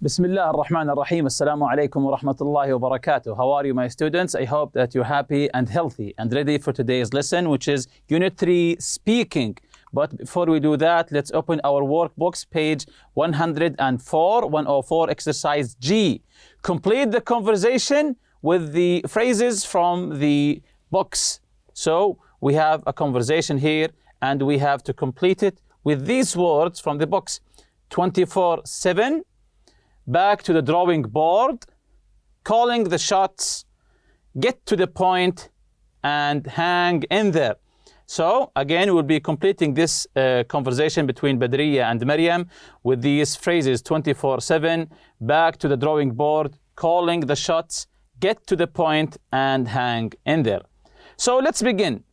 بسم الله الرحمن الرحيم. السلام عليكم ورحمة الله وبركاته. How are you, my students? I hope that you're happy and healthy and ready for today's lesson, which is Unit 3 Speaking. But before we do that, let's open our workbooks, page 104, exercise G. Complete the conversation with the phrases from the books. So we have a conversation here and we have to complete it with these words from the books. 24/7. Back to the drawing board, calling the shots, get to the point, and hang in there. So again, we'll be completing this conversation between Badriya and Maryam with these phrases: 24/7, back to the drawing board, calling the shots, get to the point, and hang in there. So let's begin.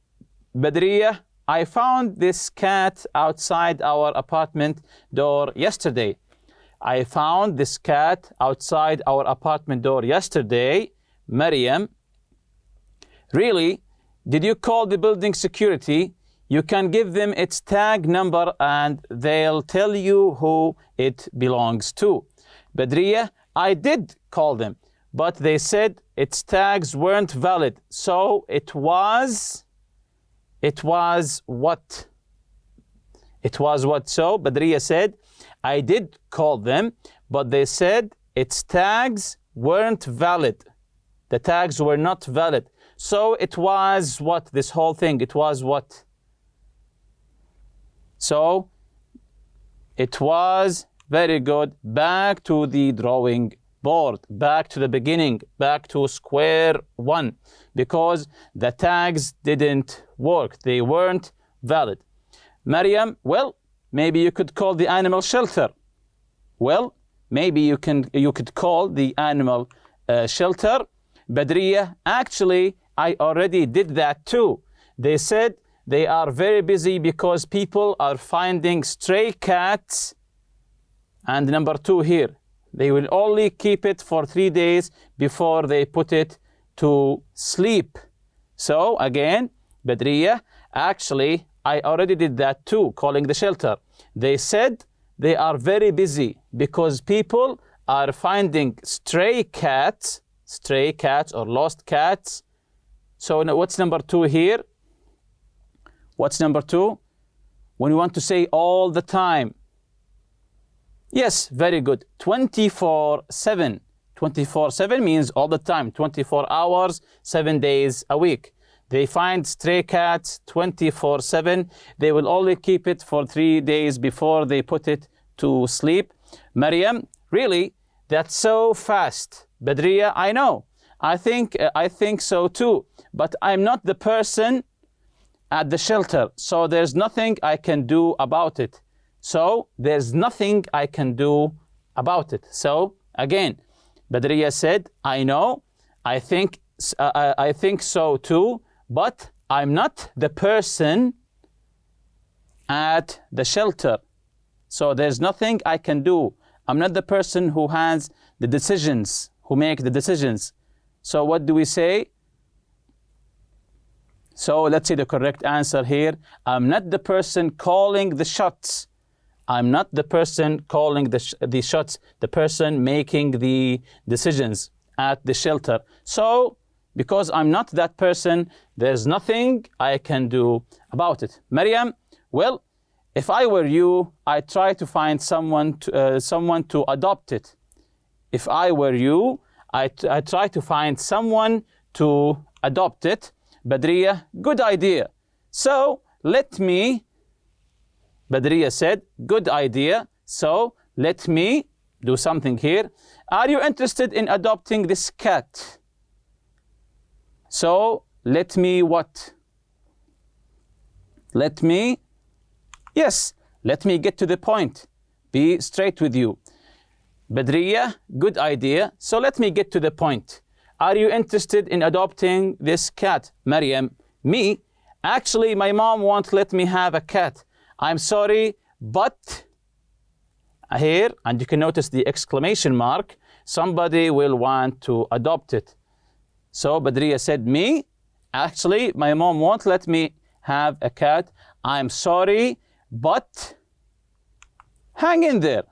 Badriya, I found this cat outside our apartment door yesterday. I found this cat outside our apartment door yesterday. Maryam, really? Did you call the building security? You can give them its tag number and they'll tell you who it belongs to. Badriya, I did call them, but they said its tags weren't valid. So it was what? It was what? So Badriya said, I did call them, but they said its tags weren't valid. The tags were not valid. So it was what? This whole thing, it was what? So it was, very good, back to the drawing board, back to the beginning, back to square one, because the tags didn't work. They weren't valid. Maryam, well, maybe you could call the animal shelter. Well, maybe you could call the animal shelter. Badriya, actually, I already did that too. They said they are very busy because people are finding stray cats. And number 2 here, they will only keep it for 3 days before they put it to sleep. So again, Badriya, actually, I already did that too, calling the shelter. They said they are very busy because people are finding stray cats or lost cats. So what's number 2 here? What's number 2? When you want to say all the time. Yes, very good. 24/7. 24/7 means all the time, 24 hours, 7 days a week. They find stray cats 24/7. They will only keep it for 3 days before they put it to sleep. Maryam, really? That's so fast. Badriya, I know. I think so too. But I'm not the person at the shelter, so there's nothing I can do about it. So there's nothing I can do about it. So again, Badriya said, I know. I think so too. But I'm not the person at the shelter. So there's nothing I can do. I'm not the person who has the decisions, who make the decisions. So what do we say? So let's see the correct answer here. I'm not the person calling the shots. I'm not the person calling the shots, the person making the decisions at the shelter. So because I'm not that person, there's nothing I can do about it. Maryam, well, if I were you, I'd try to find someone to adopt it. If I were you, I'd try to find someone to adopt it. Badriya, good idea. So Badriya said, good idea. So let me do something here. Are you interested in adopting this cat? So let me what? Let me get to the point. Be straight with you. Badriya, good idea. So let me get to the point. Are you interested in adopting this cat? Maryam, me? Actually, my mom won't let me have a cat. I'm sorry, but here, and you can notice the exclamation mark, somebody will want to adopt it. So Badriya said, me? Actually, my mom won't let me have a cat. I'm sorry, but hang in there.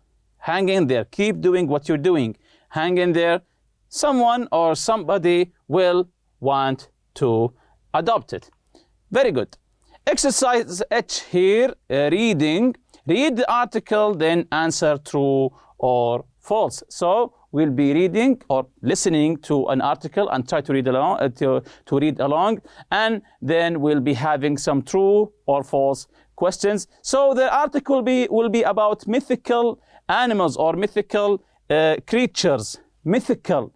Hang in there. Keep doing what you're doing. Hang in there. Someone or somebody will want to adopt it. Very good. Exercise H here, reading. Read the article, then answer true or false. So we'll be reading or listening to an article and try to read along, to read along, and then we'll be having some true or false questions. So the article will be about mythical animals or mythical creatures. Mythical.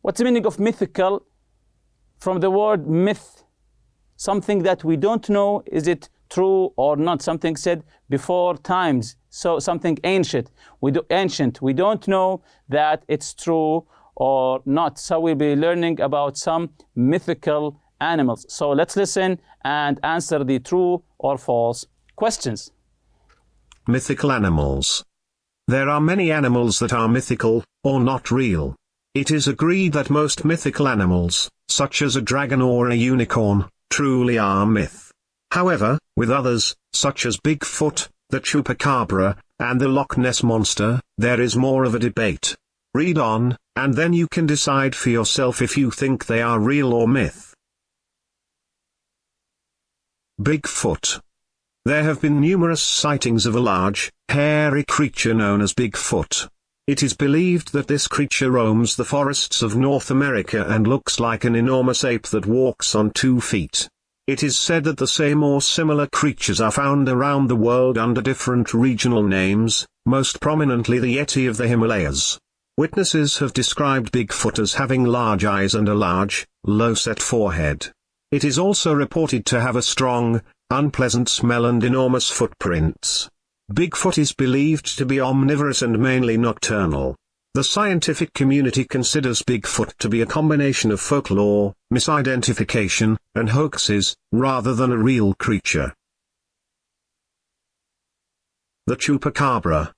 What's the meaning of mythical? From the word myth. Something that we don't know, is it true or not? Something said before times. So something ancient. We don't know that it's true or not. So we'll be learning about some mythical animals. So let's listen and answer the true or false questions. Mythical animals. There are many animals that are mythical, or not real. It is agreed that most mythical animals, such as a dragon or a unicorn, truly are myth. However, with others, such as Bigfoot, the Chupacabra, and the Loch Ness Monster, there is more of a debate. Read on, and then you can decide for yourself if you think they are real or myth. Bigfoot. There have been numerous sightings of a large, hairy creature known as Bigfoot. It is believed that this creature roams the forests of North America and looks like an enormous ape that walks on 2 feet. It is said that the same or similar creatures are found around the world under different regional names, most prominently the Yeti of the Himalayas. Witnesses have described Bigfoot as having large eyes and a large, low-set forehead. It is also reported to have a strong, unpleasant smell and enormous footprints. Bigfoot is believed to be omnivorous and mainly nocturnal. The scientific community considers Bigfoot to be a combination of folklore, misidentification, and hoaxes, rather than a real creature. The Chupacabra.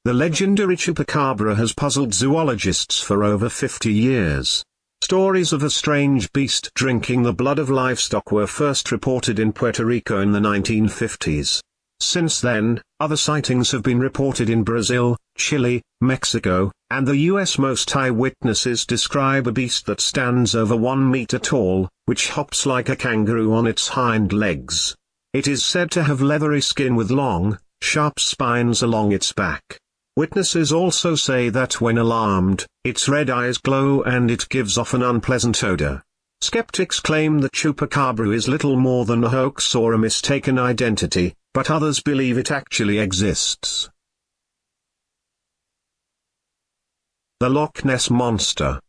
The legendary Chupacabra has puzzled zoologists for over 50 years. Stories of a strange beast drinking the blood of livestock were first reported in Puerto Rico in the 1950s. Since then, other sightings have been reported in Brazil, Chile, Mexico, and the US. Most eyewitnesses describe a beast that stands over 1 meter tall, which hops like a kangaroo on its hind legs. It is said to have leathery skin with long, sharp spines along its back. Witnesses also say that when alarmed, its red eyes glow and it gives off an unpleasant odor. Skeptics claim the Chupacabra is little more than a hoax or a mistaken identity, but others believe it actually exists. The Loch Ness Monster.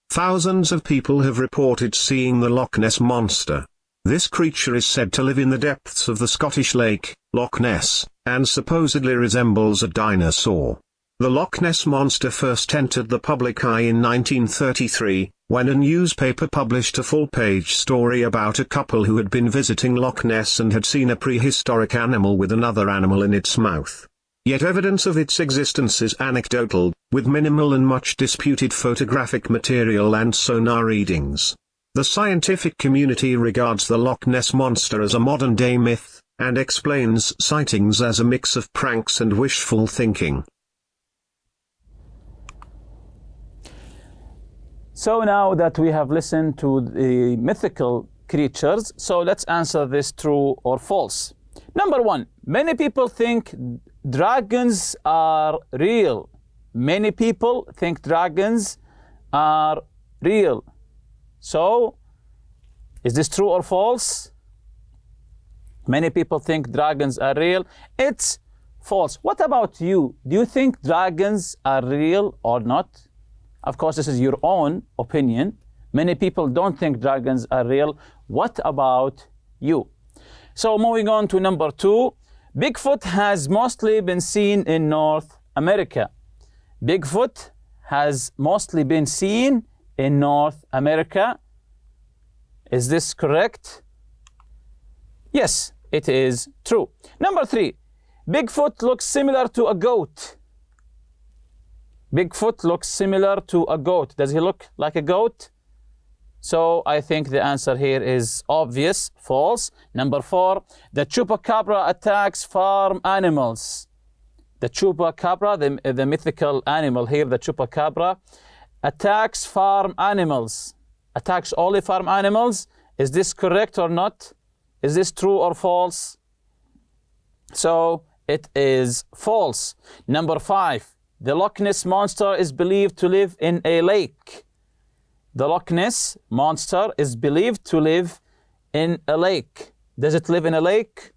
Thousands of people have reported seeing the Loch Ness Monster. This creature is said to live in the depths of the Scottish lake, Loch Ness, and supposedly resembles a dinosaur. The Loch Ness Monster first entered the public eye in 1933, when a newspaper published a full-page story about a couple who had been visiting Loch Ness and had seen a prehistoric animal with another animal in its mouth. Yet evidence of its existence is anecdotal, with minimal and much disputed photographic material and sonar readings. The scientific community regards the Loch Ness Monster as a modern-day myth, and explains sightings as a mix of pranks and wishful thinking. So now that we have listened to the mythical creatures, so let's answer this true or false. Number 1, many people think dragons are real. Many people think dragons are real. So, is this true or false? Many people think dragons are real. It's false. What about you? Do you think dragons are real or not? Of course, this is your own opinion. Many people don't think dragons are real. What about you? So moving on to number 2, Bigfoot has mostly been seen in North America. Bigfoot has mostly been seen in North America. Is this correct? Yes, it is true. Number 3, Bigfoot looks similar to a goat. Bigfoot looks similar to a goat. Does he look like a goat? So I think the answer here is obvious, false. Number 4, the Chupacabra attacks farm animals. The chupacabra, the mythical animal here, the chupacabra, attacks farm animals. Attacks only farm animals. Is this correct or not? Is this true or false? So it is false. Number 5. The Loch Ness Monster is believed to live in a lake. The Loch Ness Monster is believed to live in a lake. Does it live in a lake?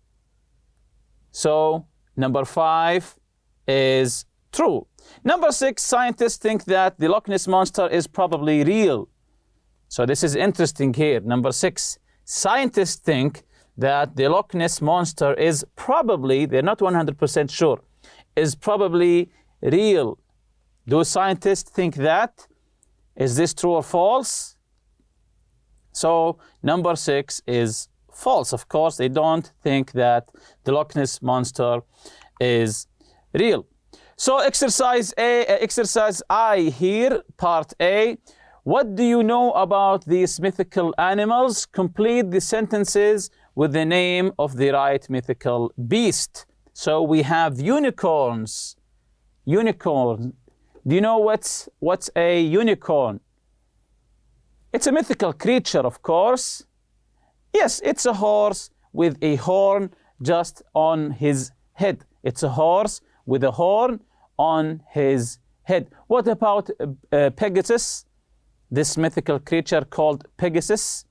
So number 5 is true. Number 6, scientists think that the Loch Ness Monster is probably real. So this is interesting here. Number 6, scientists think that the Loch Ness Monster is probably, they're not 100% sure, is probably real. Do scientists think that? Is this true or false? So number 6 is false. Of course, they don't think that the Loch Ness Monster is real. So exercise I here, part A. What do you know about these mythical animals? Complete the sentences with the name of the right mythical beast. So we have unicorns. Unicorn. Do you know what's a unicorn? It's a mythical creature, of course. Yes, it's a horse with a horn just on his head. It's a horse with a horn on his head. What about Pegasus? This mythical creature called Pegasus?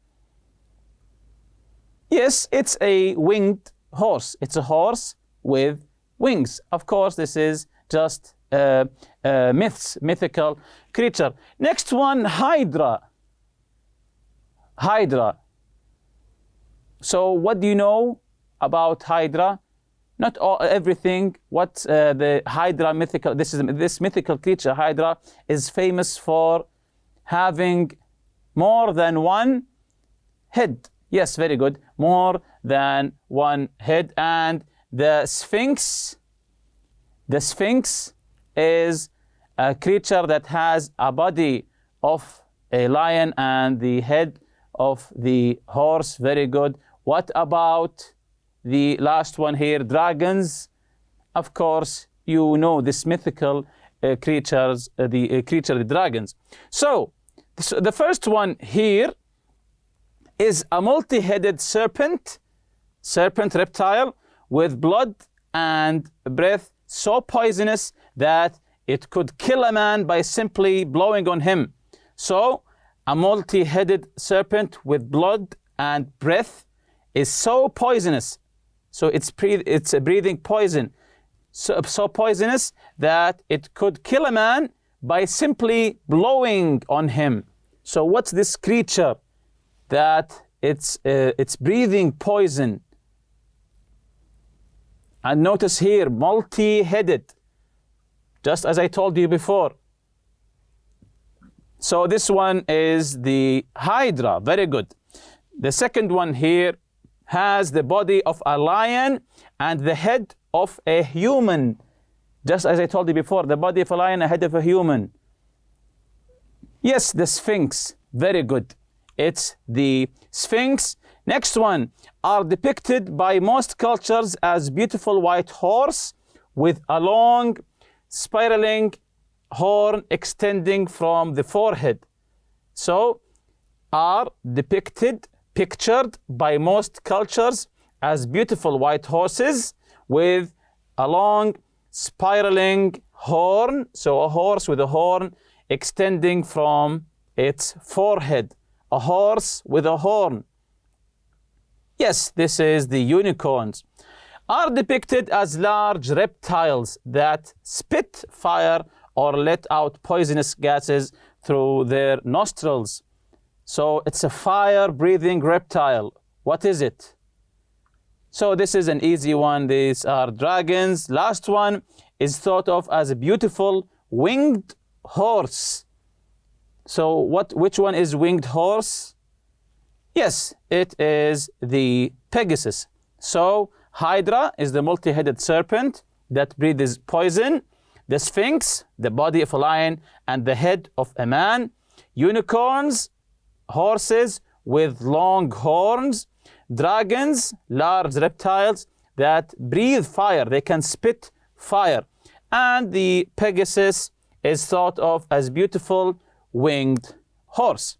Yes, it's a winged horse. It's a horse with wings. Of course, this is just mythical creature. Next one, Hydra. Hydra. So what do you know about Hydra? Not everything. What the Hydra mythical, this mythical creature, Hydra, is famous for having more than one head. Yes, very good. More than one head. And the Sphinx is a creature that has a body of a lion and the head of the horse. Very good. What about the last one here, dragons? Of course, you know this mythical creatures, the dragons. So the first one here is a multi-headed serpent reptile with blood and breath so poisonous that it could kill a man by simply blowing on him. So a multi-headed serpent with blood and breath is so poisonous. So it's breathing poison. So poisonous that it could kill a man by simply blowing on him. So what's this creature that it's breathing poison? And notice here, multi-headed, just as I told you before. So this one is the Hydra. Very good. The second one here has the body of a lion and the head of a human. Just as I told you before, the body of a lion, a head of a human. Yes, the Sphinx. Very good. It's the Sphinx. Next one, are depicted by most cultures as beautiful white horse with a long spiraling horn extending from the forehead. So are pictured by most cultures as beautiful white horses with a long spiraling horn. So a horse with a horn extending from its forehead. A horse with a horn. Yes, this is the unicorns. Are depicted as large reptiles that spit fire or let out poisonous gases through their nostrils. So it's a fire-breathing reptile. What is it? So this is an easy one. These are dragons. Last one is thought of as a beautiful winged horse. So which one is winged horse? Yes, it is the Pegasus. So Hydra is the multi-headed serpent that breathes poison. The Sphinx, the body of a lion and the head of a man. Unicorns, horses with long horns. Dragons, large reptiles that breathe fire. They can spit fire. and the Pegasus is thought of as beautiful winged horse.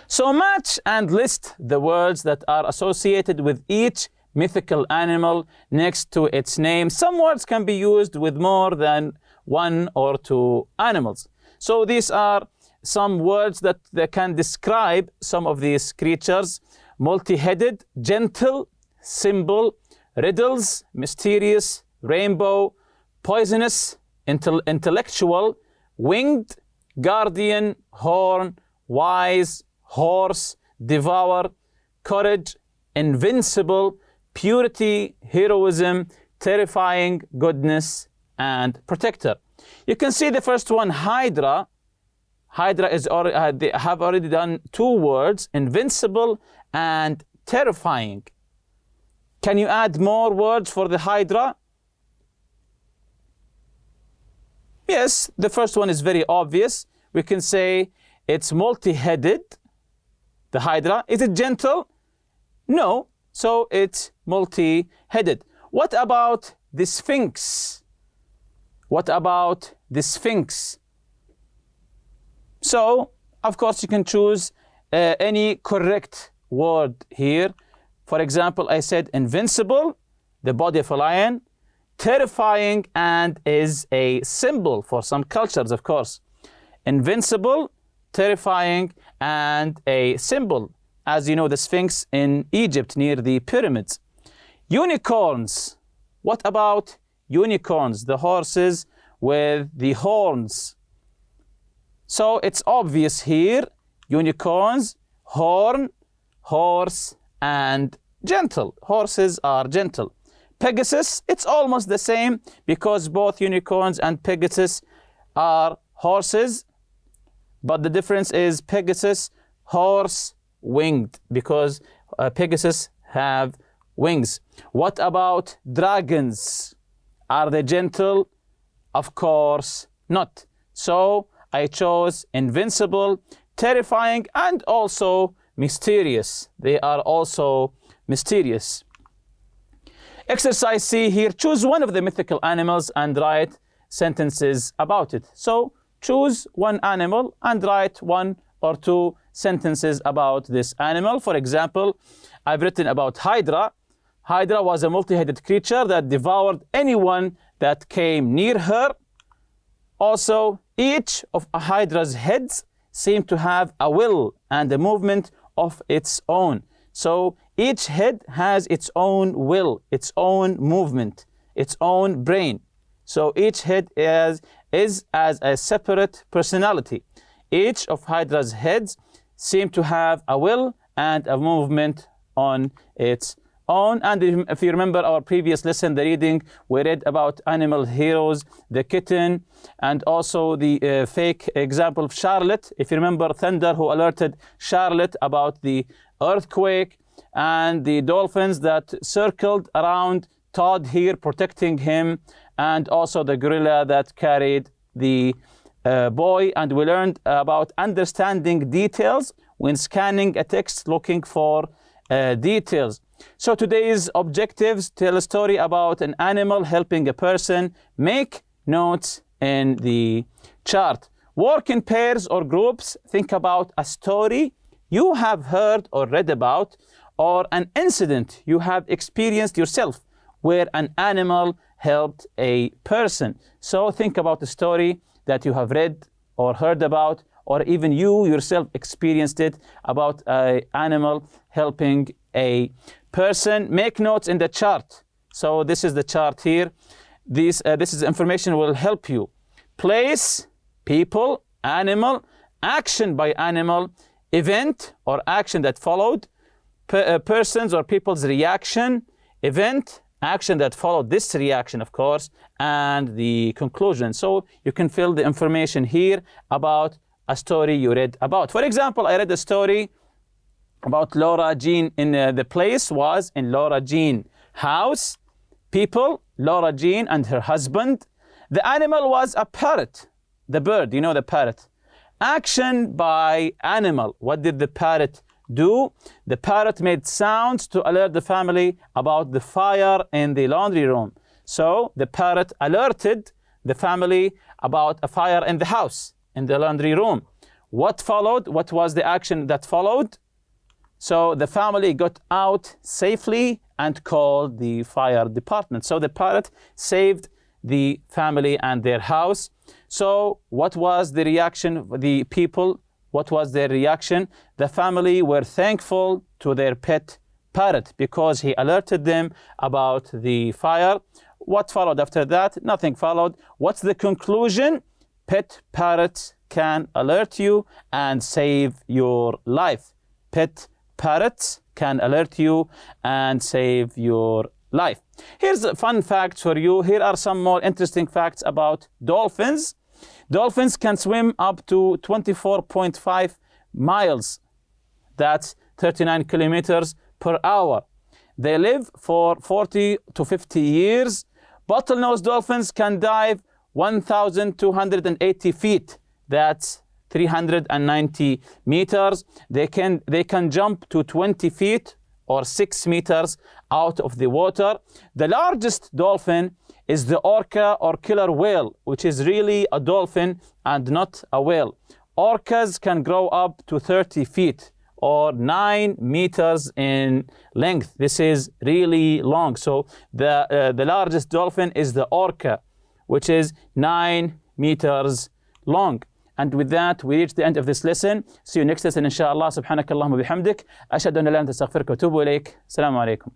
So match and list the words that are associated with each mythical animal next to its name. Some words can be used with more than one or two animals. So these are some words that can describe some of these creatures: multi-headed, gentle, symbol, riddles, mysterious, rainbow, poisonous, intellectual, winged, guardian, horn, wise, horse, devour, courage, invincible, purity, heroism, terrifying, goodness, and protector. You can see the first one, Hydra. Hydra is they have already done two words, invincible and terrifying. Can you add more words for the Hydra? Yes, the first one is very obvious. We can say it's multi-headed, the Hydra. Is it gentle? No, so it's multi-headed. What about the Sphinx? What about the Sphinx? So, of course, you can choose any correct word here. For example, I said invincible, the body of a lion, terrifying, and is a symbol for some cultures, of course. Invincible, terrifying, and a symbol. As you know, the Sphinx in Egypt near the pyramids. Unicorns. What about unicorns? The horses with the horns. So it's obvious here. Unicorns, horn, horse, and gentle. Horses are gentle. Pegasus, it's almost the same because both unicorns and Pegasus are horses. But the difference is Pegasus, horse, winged, because Pegasus have wings. What about dragons? Are they gentle? Of course not. So I chose invincible, terrifying, and also mysterious. They are also mysterious. Exercise C here, choose one of the mythical animals and write sentences about it. So choose one animal and write one or two sentences about this animal. For example, I've written about Hydra. Hydra was a multi-headed creature that devoured anyone that came near her. Also, each of a Hydra's heads seemed to have a will and a movement of its own. So each head has its own will, its own movement, its own brain. So each head is as a separate personality. Each of Hydra's heads seem to have a will and a movement on its own. And if you remember our previous lesson, the reading, we read about animal heroes, the kitten, and also the fake example of Charlotte. If you remember, Thunder, who alerted Charlotte about the earthquake, and the dolphins that circled around Todd here, protecting him, and also the gorilla that carried the boy. And we learned about understanding details when scanning a text, looking for details. So today's objectives: tell a story about an animal helping a person, make notes in the chart, work in pairs or groups, think about a story you have heard or read about, or an incident you have experienced yourself where an animal helped a person. So think about a story that you have read or heard about, or even you yourself experienced it, about an animal helping a person. Make notes in the chart. So this is the chart here. This is information will help you. Place, people, animal, action by animal, event or action that followed, persons or people's reaction, event, action that followed this reaction, of course, and the conclusion. So you can fill the information here about a story you read about. For example, I read a story about Laura Jean. In the place was in Laura Jean house. People, Laura Jean and her husband. The animal was a parrot, the bird, you know, the parrot. Action by animal. What did the parrot do? The parrot made sounds to alert the family about the fire in the laundry room. So the parrot alerted the family about a fire in the house, in the laundry room. What followed? What was the action that followed? So the family got out safely and called the fire department. So the parrot saved the family and their house. So what was the reaction of the people? What was their reaction? The family were thankful to their pet parrot because he alerted them about the fire. What followed after that? Nothing followed. What's the conclusion? Pet parrots can alert you and save your life. Pet parrots can alert you and save your life. Here's a fun fact for you. Here are some more interesting facts about dolphins. Dolphins can swim up to 24.5 miles. That's 39 kilometers per hour. They live for 40 to 50 years. Bottlenose dolphins can dive 1,280 feet. That's 390 meters. They can jump to 20 feet or 6 meters out of the water. The largest dolphin is the orca or killer whale, which is really a dolphin and not a whale. Orcas can grow up to 30 feet or 9 meters in length. This is really long. So the largest dolphin is the orca, which is 9 meters long. And with that, we reach the end of this lesson. See you next lesson, inshallah. Subhanakallahumma bihamdik. Ashhadu an la ilaha illa anta astaghfiruka wa atubu ilayk. Assalamu alaikum.